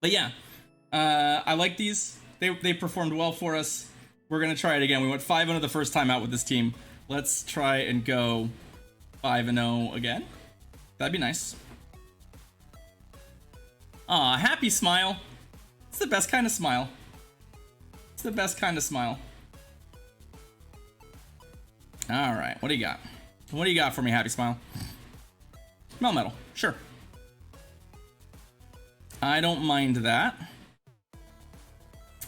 But yeah, I like these. They performed well for us. We're gonna try it again. We went 5-0 the first time out with this team. Let's try and go 5-0 again. That'd be nice. Aw, happy smile. It's the best kind of smile. It's the best kind of smile. All right, what do you got? What do you got for me, happy smile? Melmetal, sure. I don't mind that.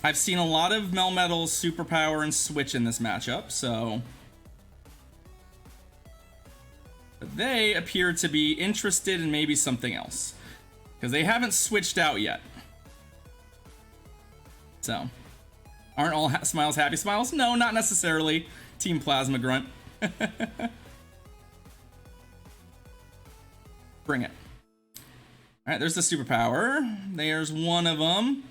I've seen a lot of Melmetal's superpower and switch in this matchup, so... But they appear to be interested in maybe something else. Because they haven't switched out yet. So, aren't all smiles happy smiles? No, not necessarily. Team Plasma Grunt. Bring it. Alright, there's the superpower. There's one of them.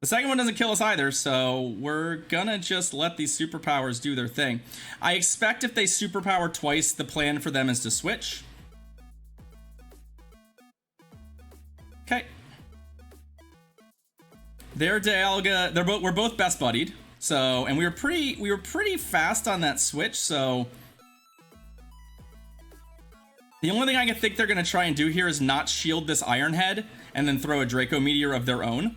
The second one doesn't kill us either, so we're gonna just let these superpowers do their thing. I expect if they superpower twice, the plan for them is to switch. Okay. Their Dialga, we're both best buddied. So, and we were pretty fast on that switch, so the only thing I can think they're gonna try and do here is not shield this Iron Head and then throw a Draco Meteor of their own,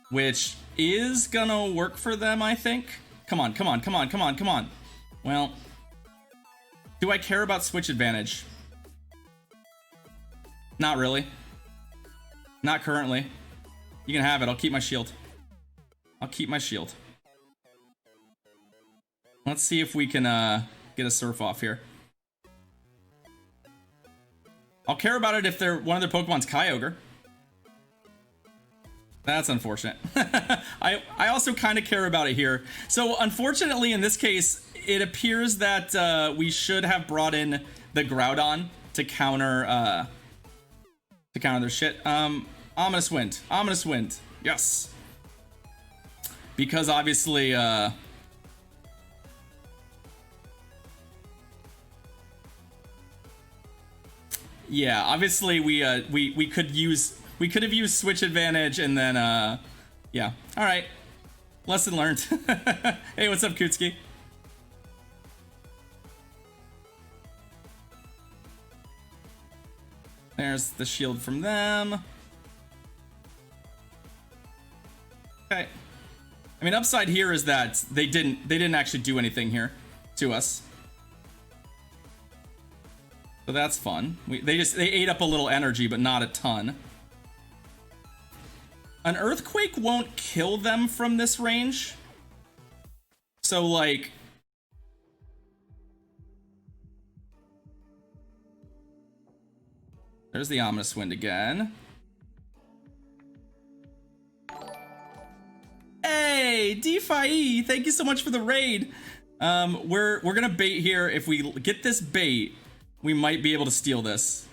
which is gonna work for them, I think. Come on, come on, come on, come on, come on. Well, do I care about switch advantage? Not really. Not currently. You can have it. I'll keep my shield. I'll keep my shield. Let's see if we can get a surf off here. I'll care about it if one of their Pokemon's Kyogre. That's unfortunate. I also kind of care about it here. So unfortunately, in this case, it appears that we should have brought in the Groudon to counter their shit. Ominous Wind. Ominous Wind. Yes. Because obviously, yeah, obviously we could have used switch advantage and then yeah. All right. Lesson learned. Hey, what's up, Kutski? There's the shield from them. Okay. I mean, upside here is that they didn't actually do anything here to us. So that's fun. They ate up a little energy, but not a ton. An earthquake won't kill them from this range. So like, there's the Ominous Wind again. Hey, DeFi, thank you so much for the raid. We're gonna bait here. If we get this bait, we might be able to steal this.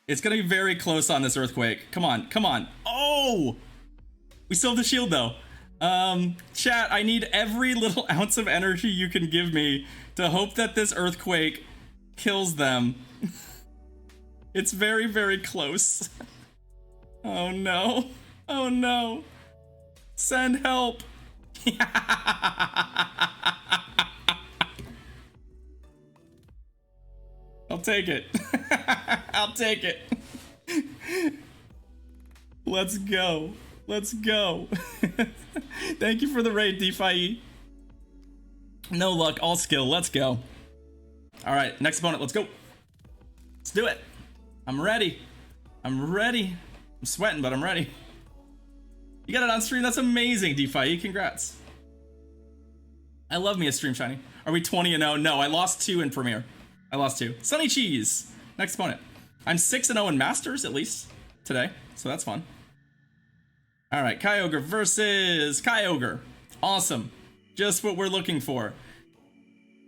It's gonna be very close on this earthquake. Come on, come on. Oh, we still have the shield though. Chat, I need every little ounce of energy you can give me to hope that this earthquake kills them. It's very, very close. Oh no. Oh no. Send help. I'll take it. I'll take it. Let's go. Let's go. Thank you for the raid, DeFi. No luck, all skill. Let's go. All right, next opponent. Let's go. Let's do it. I'm ready. I'm ready. I'm sweating, but I'm ready. You got it on stream? That's amazing, DeFi. Congrats. I love me a stream shiny. Are we 20-0? No, I lost 2 in Premiere. I lost 2. Sunny Cheese. Next opponent. I'm 6-0 in Masters, at least, today. So that's fun. All right, Kyogre versus Kyogre. Awesome. Just what we're looking for.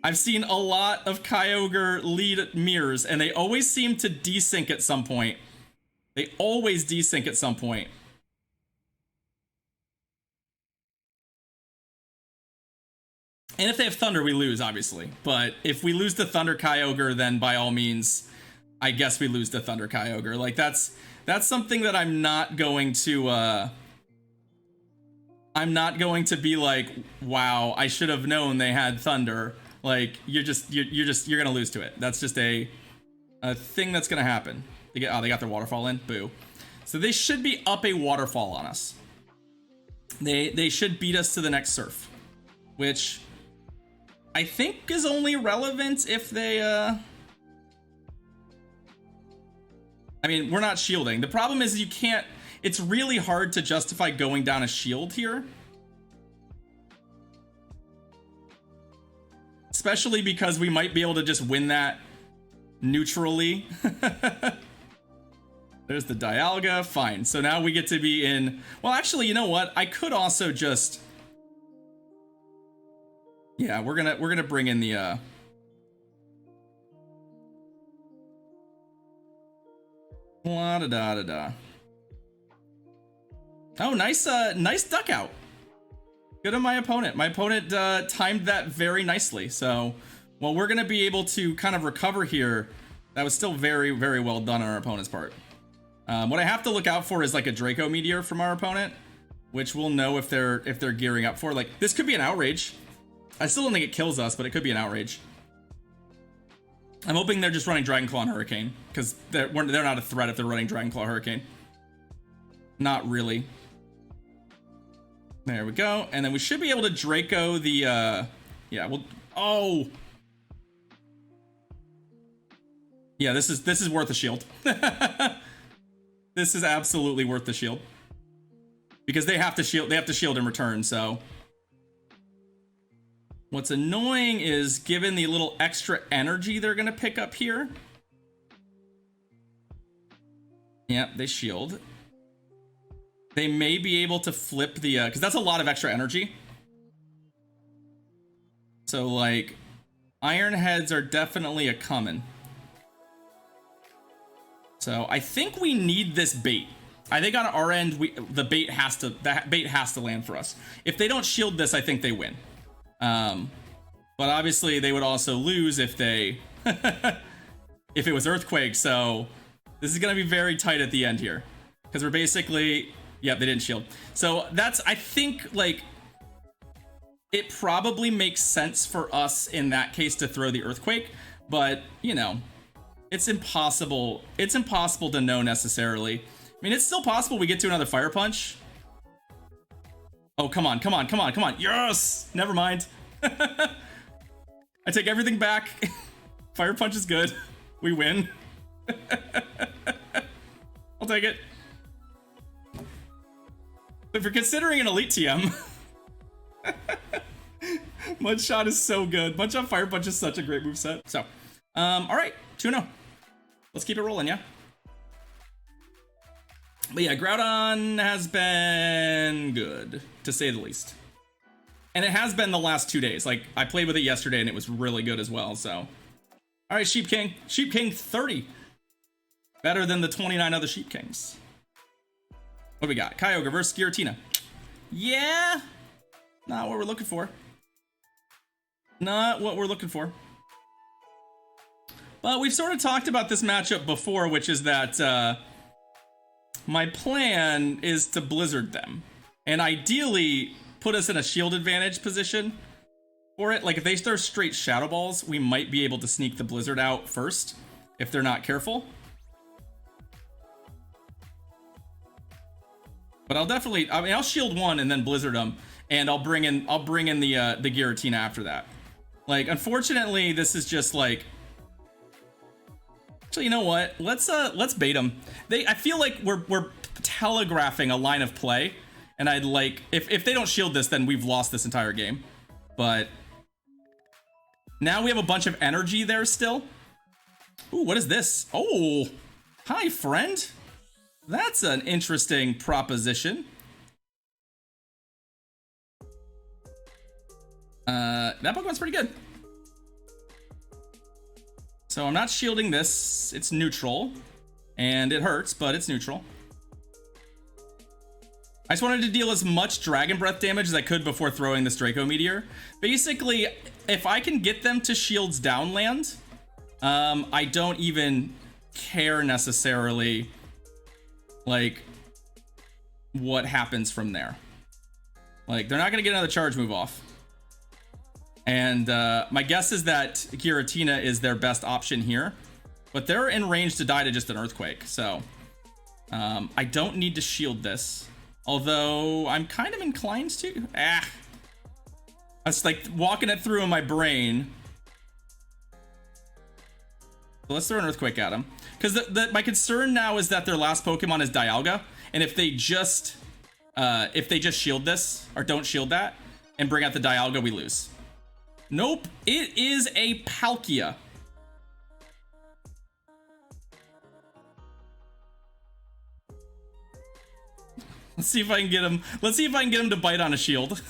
I've seen a lot of Kyogre lead mirrors, and they always seem to desync at some point. They always desync at some point. And if they have Thunder, we lose, obviously. But if we lose the Thunder Kyogre, then by all means, I guess we lose the Thunder Kyogre. Like, that's That's something that I'm not going to be like, wow, I should have known they had thunder. Like, you're gonna lose to it. That's just a thing that's gonna happen. They got their waterfall in. Boo. So they should be up a waterfall on us. They should beat us to the next surf, which I think is only relevant if they I mean, we're not shielding. The problem is you can't, it's really hard to justify going down a shield here. Especially because we might be able to just win that neutrally. There's the Dialga, fine. So now we get to be in, well, actually, you know what? I could also just, yeah, we're gonna bring in the la da da da da. Oh, nice duck out. Good on my opponent. My opponent timed that very nicely. So, well, we're gonna be able to kind of recover here. That was still very, very well done on our opponent's part. What I have to look out for is like a Draco Meteor from our opponent, which we'll know if they're gearing up for. Like, this could be an outrage. I still don't think it kills us, but it could be an outrage. I'm hoping they're just running Dragon Claw and Hurricane, because they're not a threat if they're running Dragon Claw Hurricane. Not really. There we go. And then we should be able to Draco the, yeah, we'll, oh. Yeah, this is worth a shield. This is absolutely worth the shield. Because they have to shield in return, so. What's annoying is, given the little extra energy they're gonna pick up here. Yep, they shield. They may be able to flip the, because that's a lot of extra energy. So, like, Iron Heads are definitely a coming. So, I think we need this bait. I think on our end, the bait has to land for us. If they don't shield this, I think they win. But obviously they would also lose if they, if it was Earthquake. So this is going to be very tight at the end here, because we're basically, yep, they didn't shield. So that's, I think, like, it probably makes sense for us in that case to throw the Earthquake, but you know, it's impossible to know necessarily. I mean, it's still possible we get to another Fire Punch. Oh, come on, come on, come on, come on. Yes! Never mind. I take everything back. Fire Punch is good. We win. I'll take it. If you're considering an Elite TM, Mudshot is so good. Mudshot Fire Punch is such a great moveset. So, alright, 2-0. Let's keep it rolling, yeah? But yeah, Groudon has been good, to say the least. And it has been the last 2 days. Like, I played with it yesterday and it was really good as well, so. Alright, Sheep King. Sheep King 30. Better than the 29 other Sheep Kings. What do we got? Kyogre versus Giratina. Yeah! Not what we're looking for. Not what we're looking for. But we've sort of talked about this matchup before, which is that, my plan is to Blizzard them. And ideally, put us in a shield advantage position for it. Like, if they start straight Shadow Balls, we might be able to sneak the Blizzard out first, if they're not careful. But I'll definitely, I mean, I'll shield one and then Blizzard them, and I'll bring in the Giratina after that. Like, unfortunately, this is just like, actually, you know what? Let's bait them. I feel like we're telegraphing a line of play, and I'd like, if they don't shield this, then we've lost this entire game. But now we have a bunch of energy there still. Ooh, what is this? Oh, hi, friend. That's an interesting proposition. That Pokemon's pretty good. So I'm not shielding this. It's neutral. And it hurts, but it's neutral. I just wanted to deal as much Dragon Breath damage as I could before throwing this Draco Meteor. Basically, if I can get them to shields downland, I don't even care necessarily like what happens from there. Like, they're not gonna get another charge move off. And my guess is that Giratina is their best option here, but they're in range to die to just an Earthquake, so I don't need to shield this. Although I'm kind of inclined to. I was like walking it through in my brain. So let's throw an Earthquake at him. Because my concern now is that their last Pokemon is Dialga, and if they just shield this or don't shield that and bring out the Dialga, we lose. Nope, it is a Palkia. Let's see if I can get him. Let's see if I can get him to bite on a shield.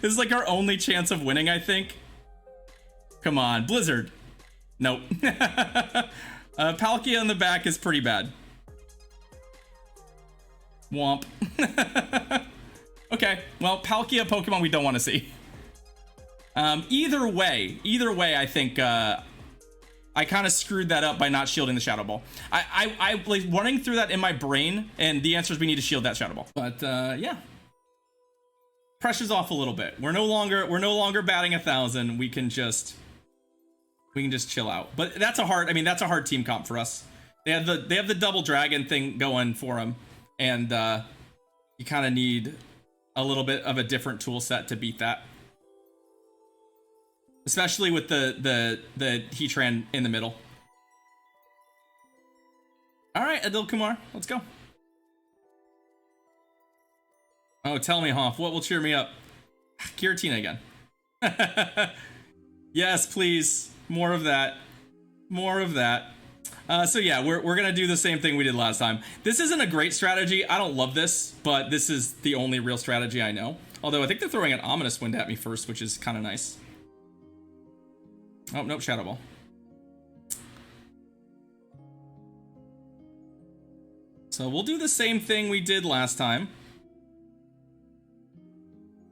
This is like our only chance of winning, I think. Come on, Blizzard. Nope. Palkia on the back is pretty bad. Womp. Okay, well, Palkia Pokemon we don't want to see. Either way, I think I kind of screwed that up by not shielding the Shadow Ball. I like running through that in my brain, and the answer is we need to shield that Shadow Ball. But yeah, pressure's off a little bit. We're no longer batting 1,000. We can just chill out. But that's a hard team comp for us. They have the double dragon thing going for them, and you kind of need a little bit of a different tool set to beat that. Especially with the Heatran in the middle. All right, Adil Kumar, let's go. Oh, tell me, Hoff, what will cheer me up? Giratina again. Yes, please, more of that. More of that. So yeah, we're gonna do the same thing we did last time. This isn't a great strategy. I don't love this, but this is the only real strategy I know. Although I think they're throwing an Ominous Wind at me first, which is kind of nice. Oh, nope, Shadow Ball. So we'll do the same thing we did last time,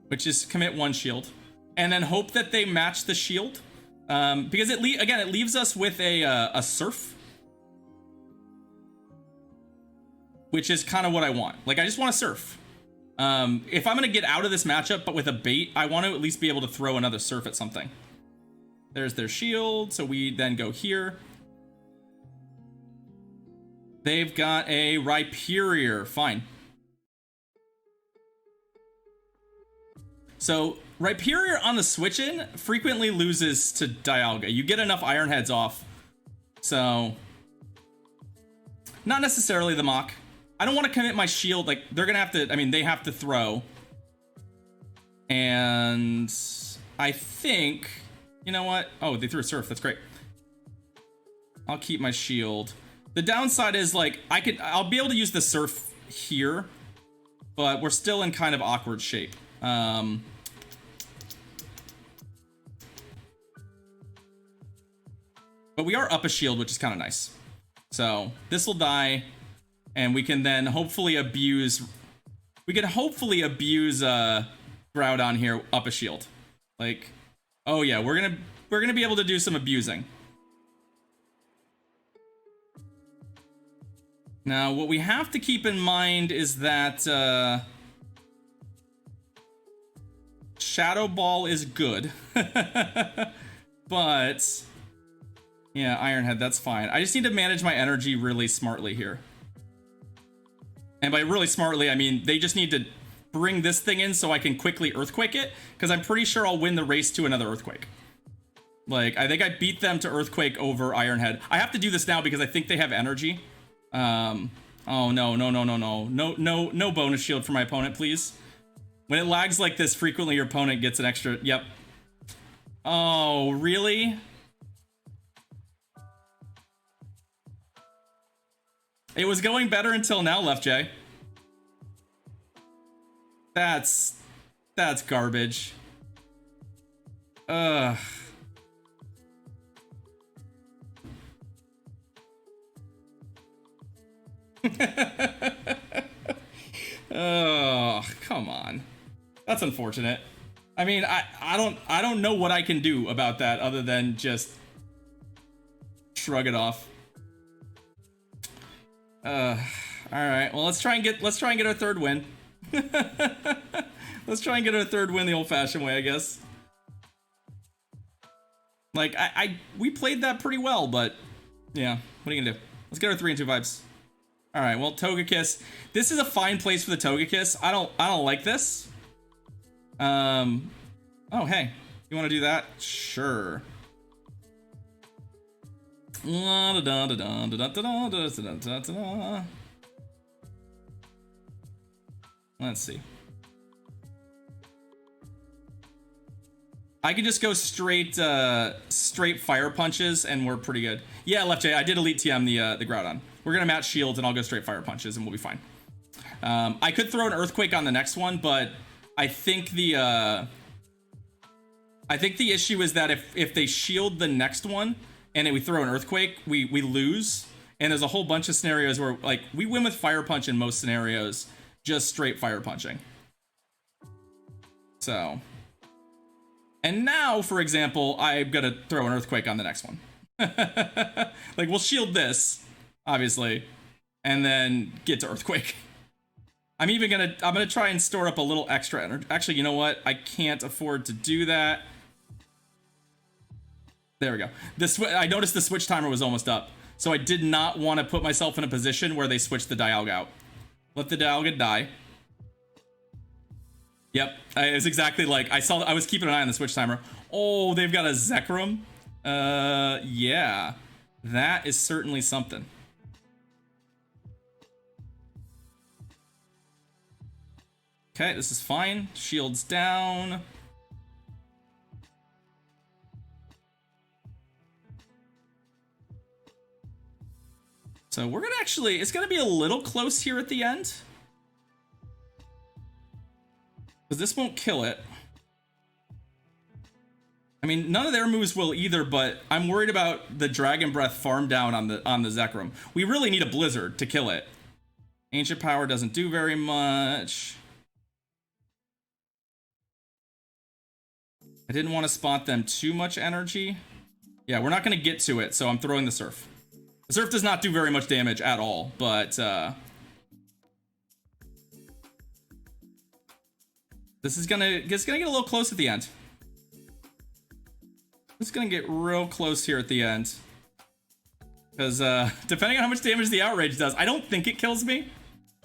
which is commit one shield, and then hope that they match the shield, because it leaves us with a Surf, which is kind of what I want. Like, I just want to Surf. If I'm gonna get out of this matchup, but with a bait, I want to at least be able to throw another Surf at something. There's their shield, so we then go here. They've got a Rhyperior, fine. So Rhyperior on the switch in frequently loses to Dialga. You get enough Iron Heads off, so not necessarily the Mach. I don't want to commit my shield. Like, they're gonna have to, I mean, they have to throw, and I think, you know what? Oh, they threw a Surf. That's great. I'll keep my shield. The downside is, like, I'll be able to use the Surf here, but we're still in kind of awkward shape. But we are up a shield, which is kind of nice. So this will die, and we can then hopefully abuse. We can hopefully abuse Groudon here up a shield. Like, oh yeah, we're gonna be able to do some abusing. Now, what we have to keep in mind is that Shadow Ball is good, but yeah, Iron Head, that's fine. I just need to manage my energy really smartly here. And by really smartly, I mean they just need to bring this thing in so I can quickly Earthquake it, because I'm pretty sure I'll win the race to another Earthquake. Like, I think I beat them to Earthquake over Iron Head. I have to do this now because I think they have energy. Oh no, no bonus shield for my opponent, please. When it lags like this, frequently your opponent gets an extra. Yep. Oh, really? It was going better until now, Left J. That's garbage. Ugh. Oh, come on. That's unfortunate. I mean, I don't know what I can do about that other than just shrug it off. All right. Well, let's try and get our third win. Let's try and get our third win the old-fashioned way, I guess. Like we played that pretty well, but yeah, what are you gonna do? Let's get our 3 and 2 vibes. All right. Well, Togekiss. This is a fine place for the Togekiss. I don't like this. Oh, hey, you want to do that? Sure. Let's see. I could just go straight fire punches and we're pretty good. Yeah, Left J, I did elite TM the Groudon. We're gonna match shields and I'll go straight fire punches and we'll be fine. I could throw an earthquake on the next one, but I think the issue is that if they shield the next one and we throw an earthquake, we lose. And there's a whole bunch of scenarios where like we win with fire punch in most scenarios, just straight fire punching. So, and now, for example, I'm gonna throw an earthquake on the next one. Like we'll shield this, obviously, and then get to earthquake. I'm gonna try and store up a little extra energy. Actually, you know what? I can't afford to do that. There we go. I noticed the switch timer was almost up, so I did not want to put myself in a position where they switched the Dialga out. Let the Dialga die. Yep, it was exactly like I was keeping an eye on the switch timer. Oh, they've got a Zekrom. Yeah, that is certainly something. Okay, this is fine. Shields down. So we're gonna it's gonna be a little close here at the end. Because this won't kill it. I mean, none of their moves will either, but I'm worried about the Dragon Breath farm down on the Zekrom. We really need a Blizzard to kill it. Ancient Power doesn't do very much. I didn't want to spot them too much energy. Yeah, we're not going to get to it, so I'm throwing the Surf. The Surf does not do very much damage at all, but this is gonna get a little close at the end. It's gonna get real close here at the end. Because depending on how much damage the Outrage does, I don't think it kills me.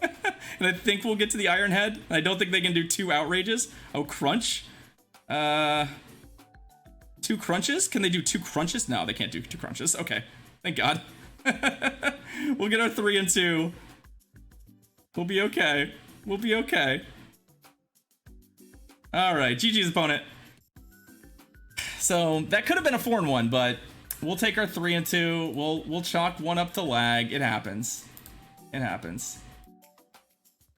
And I think we'll get to the Iron Head. I don't think they can do 2 Outrages. Oh, Crunch. 2 Crunches? Can they do 2 Crunches? No, they can't do 2 Crunches. Okay, thank God. We'll get our 3 and 2. We'll be okay. We'll be okay. All right, GG's opponent. So that could have been a 4 and 1, but we'll take our 3 and 2. We'll chalk 1 up to lag. It happens. It happens.